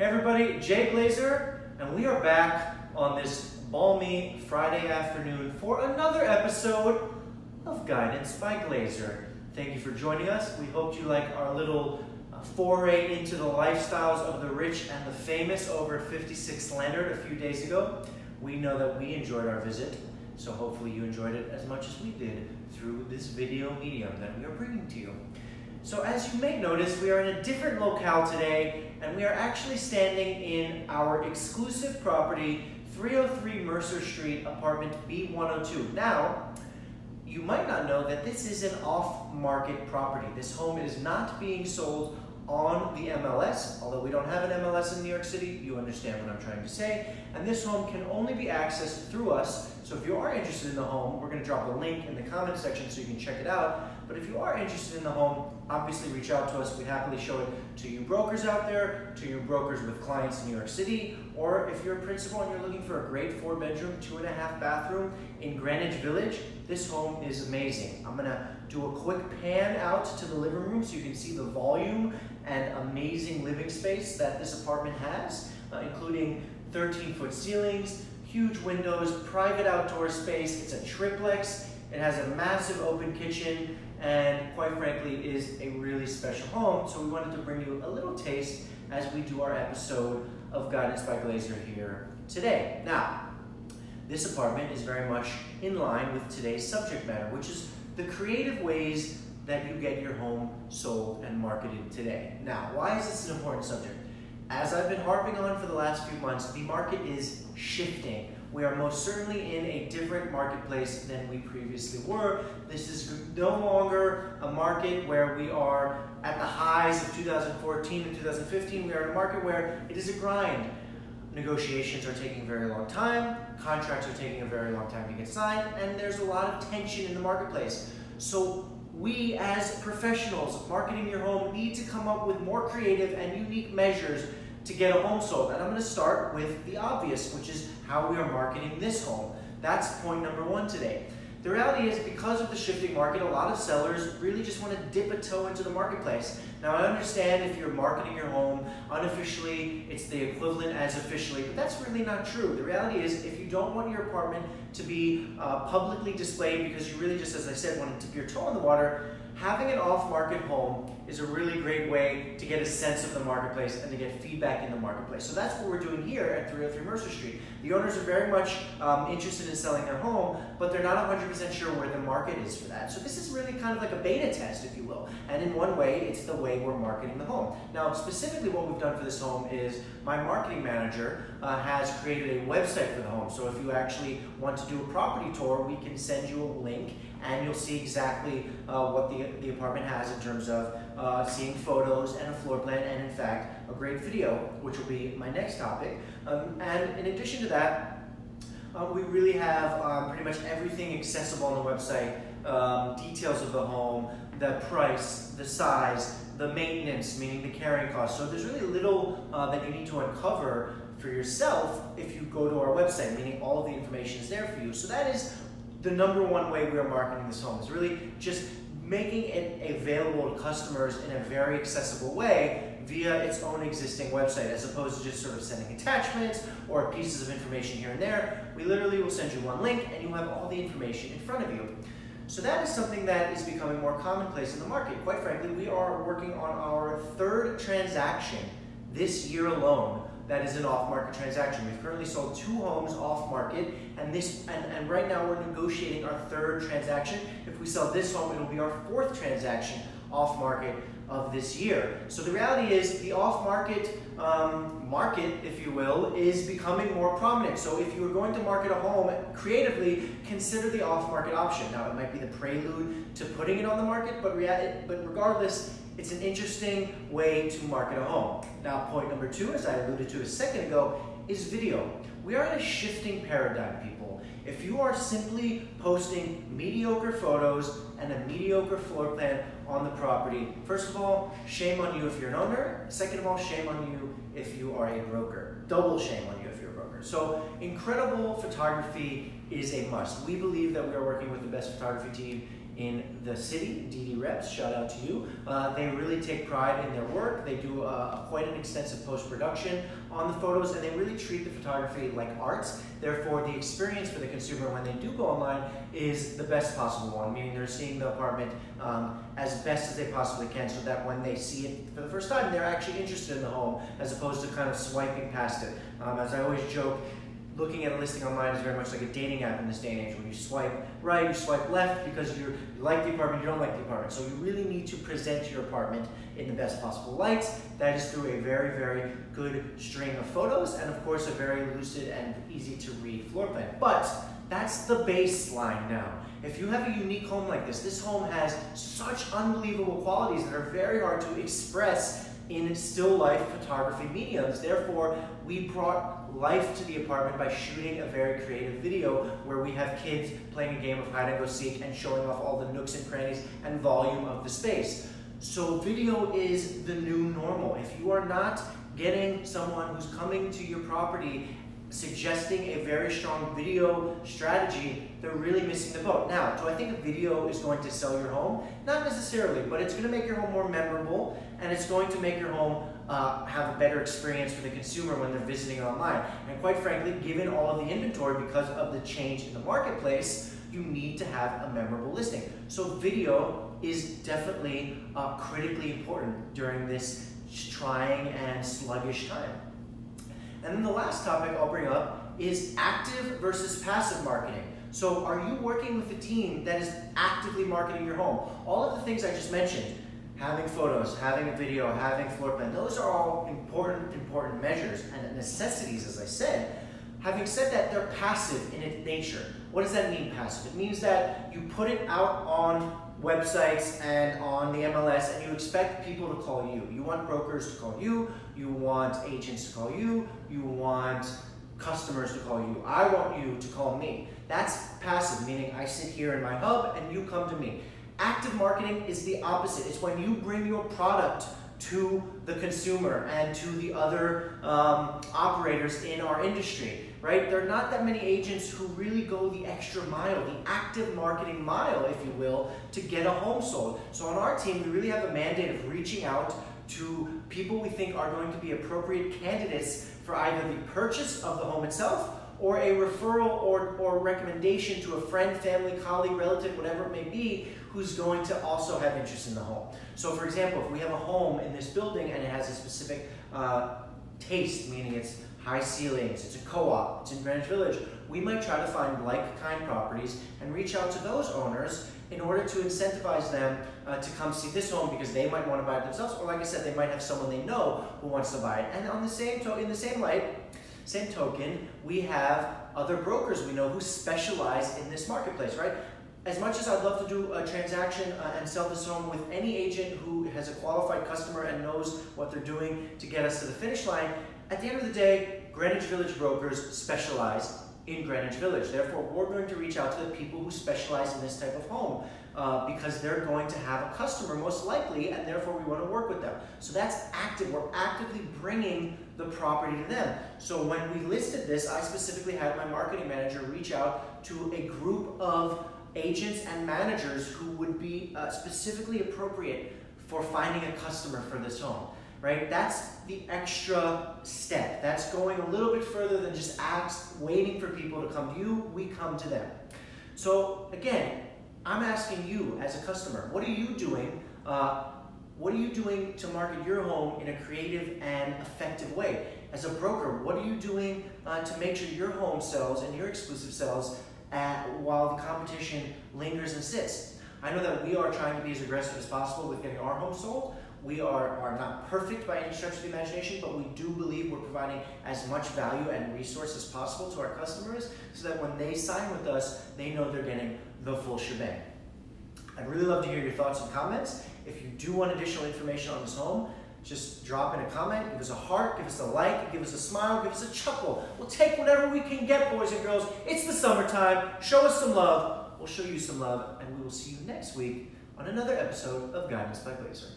Hey everybody, Jay Glazer, and we are back on this balmy Friday afternoon for another episode of Guidance by Glazer. Thank you for joining us. We hope you like our little foray into the lifestyles of the rich and the famous over at 56 Leonard a few days ago. We know that we enjoyed our visit, so hopefully you enjoyed it as much as we did through this video medium that we are bringing to you. So as you may notice, we are in a different locale today, and we are actually standing in our exclusive property, 303 Mercer Street, apartment B102. Now, you might not know that this is an off-market property. This home is not being sold on the MLS, although we don't have an MLS in New York City. You understand what I'm trying to say. And this home can only be accessed through us. So if you are interested in the home, we're going to drop a link in the comment section so you can check it out. But if you are interested in the home, obviously reach out to us. We happily show it to you brokers out there, to you brokers with clients in New York City, or if you're a principal and you're looking for a great 4-bedroom, 2.5 bathroom in Greenwich Village, this home is amazing. I'm gonna do a quick pan out to the living room so you can see the volume and amazing living space that this apartment has, including 13-foot ceilings, huge windows, private outdoor space. It's a triplex. It has a massive open kitchen, and quite frankly is a really special home. So we wanted to bring you a little taste as we do our episode of Guidance by Glazer here today. Now, this apartment is very much in line with today's subject matter, which is the creative ways that you get your home sold and marketed today. Now, why is this an important subject? As I've been harping on for the last few months, the market is shifting. We are most certainly in a different marketplace than we previously were. This is no longer a market where we are at the highs of 2014 and 2015. We are in a market where it is a grind. Negotiations are taking a very long time, contracts are taking a very long time to get signed, and there's a lot of tension in the marketplace. So we as professionals marketing your home need to come up with more creative and unique measures to get a home sold. And I'm going to start with the obvious, which is how we are marketing this home. That's point number one today. The reality is, because of the shifting market, a lot of sellers really just want to dip a toe into the marketplace. Now, I understand if you're marketing your home unofficially, it's the equivalent as officially, but that's really not true. The reality is, if you don't want your apartment to be publicly displayed because you really just, as I said, want to dip your toe in the water, having an off-market home is a really great way to get a sense of the marketplace and to get feedback in the marketplace. So that's what we're doing here at 303 Mercer Street. The owners are very much interested in selling their home, but they're not 100% sure where the market is for that. So this is really kind of like a beta test, if you will. And in one way, it's the way we're marketing the home. Now, specifically what we've done for this home is my marketing manager has created a website for the home. So if you actually want to do a property tour, we can send you a link and you'll see exactly what the apartment has in terms of seeing photos and a floor plan, and in fact, a great video, which will be my next topic. And in addition to that, we really have pretty much everything accessible on the website, details of the home, the price, the size, the maintenance, meaning the carrying cost. So there's really little that you need to uncover for yourself if you go to our website, meaning all of the information is there for you. So that is the number one way we are marketing this home, is really just making it available to customers in a very accessible way via its own existing website, as opposed to just sort of sending attachments or pieces of information here and there. We literally will send you one link and you'll have all the information in front of you. So that is something that is becoming more commonplace in the market. Quite frankly, we are working on our third transaction this year alone that is an off-market transaction. We've currently sold 2 homes off-market, and right now we're negotiating our third transaction. If we sell this home, it'll be our 4th transaction off-market of this year. So the reality is, the off-market market, if you will, is becoming more prominent. So if you are going to market a home creatively, consider the off-market option. Now, it might be the prelude to putting it on the market, but regardless, it's an interesting way to market a home. Now, point number 2, as I alluded to a second ago, is video. We are in a shifting paradigm, people. If you are simply posting mediocre photos and a mediocre floor plan on the property, first of all, shame on you if you're an owner. Second of all, shame on you if you are a broker. Double shame on you if you're a broker. So incredible photography is a must. We believe that we are working with the best photography team in the city, DD Reps, shout out to you. They really take pride in their work. They do quite an extensive post-production on the photos, and they really treat the photography like art. Therefore, the experience for the consumer when they do go online is the best possible one, meaning they're seeing the apartment as best as they possibly can, so that when they see it for the first time, they're actually interested in the home as opposed to kind of swiping past it. As I always joke, looking at a listing online is very much like a dating app in this day and age. When you swipe right, you swipe left because you like the apartment, you don't like the apartment. So you really need to present your apartment in the best possible light. That is through a very, very good string of photos and of course a very lucid and easy to read floor plan. But that's the baseline now. If you have a unique home like this home has such unbelievable qualities that are very hard to express in still life photography mediums. Therefore, we brought life to the apartment by shooting a very creative video where we have kids playing a game of hide and go seek and showing off all the nooks and crannies and volume of the space. So video is the new normal. If you are not getting someone who's coming to your property suggesting a very strong video strategy, they're really missing the boat. Now, do I think a video is going to sell your home? Not necessarily, but it's going to make your home more memorable, and it's going to make your home have a better experience for the consumer when they're visiting online. And quite frankly, given all of the inventory because of the change in the marketplace, you need to have a memorable listing. So video is definitely critically important during this trying and sluggish time. And then the last topic I'll bring up is active versus passive marketing. So are you working with a team that is actively marketing your home? All of the things I just mentioned, having photos, having a video, having floor plan, those are all important measures and necessities, as I said. Having said that, they're passive in its nature. What does that mean, passive? It means that you put it out on websites and on the MLS and you expect people to call you. You want brokers to call you, you want agents to call you, you want customers to call you. I want you to call me. That's passive, meaning I sit here in my hub and you come to me. Active marketing is the opposite. It's when you bring your product to the consumer and to the other operators in our industry, right? There are not that many agents who really go the extra mile, the active marketing mile, if you will, to get a home sold. So on our team, we really have a mandate of reaching out to people we think are going to be appropriate candidates for either the purchase of the home itself or a referral or recommendation to a friend, family, colleague, relative, whatever it may be, who's going to also have interest in the home. So for example, if we have a home in this building and it has a specific taste, meaning it's high ceilings, it's a co-op, it's in Greenwich Village, we might try to find like-kind properties and reach out to those owners in order to incentivize them to come see this home because they might want to buy it themselves, or like I said, they might have someone they know who wants to buy it. And on the same token, we have other brokers we know who specialize in this marketplace, right? As much as I'd love to do a transaction and sell this home with any agent who has a qualified customer and knows what they're doing to get us to the finish line, at the end of the day, Greenwich Village brokers specialize in Greenwich Village. Therefore, we're going to reach out to the people who specialize in this type of home because they're going to have a customer most likely, and therefore we want to work with them. So that's active. We're actively bringing the property to them. So when we listed this, I specifically had my marketing manager reach out to a group of agents and managers who would be specifically appropriate for finding a customer for this home, right? That's the extra step. That's going a little bit further than just waiting for people to come to you. We come to them. So again, I'm asking you as a customer, what are you doing? What are you doing to market your home in a creative and effective way? As a broker, what are you doing to make sure your home sells and your exclusive sells while the competition lingers and sits? I know that we are trying to be as aggressive as possible with getting our home sold. We are not perfect by any stretch of the imagination, but we do believe we're providing as much value and resource as possible to our customers so that when they sign with us, they know they're getting the full shebang. I'd really love to hear your thoughts and comments. If you do want additional information on this home, just drop in a comment, give us a heart, give us a like, give us a smile, give us a chuckle. We'll take whatever we can get, boys and girls. It's the summertime. Show us some love. We'll show you some love, and we will see you next week on another episode of Guidance by Glazer.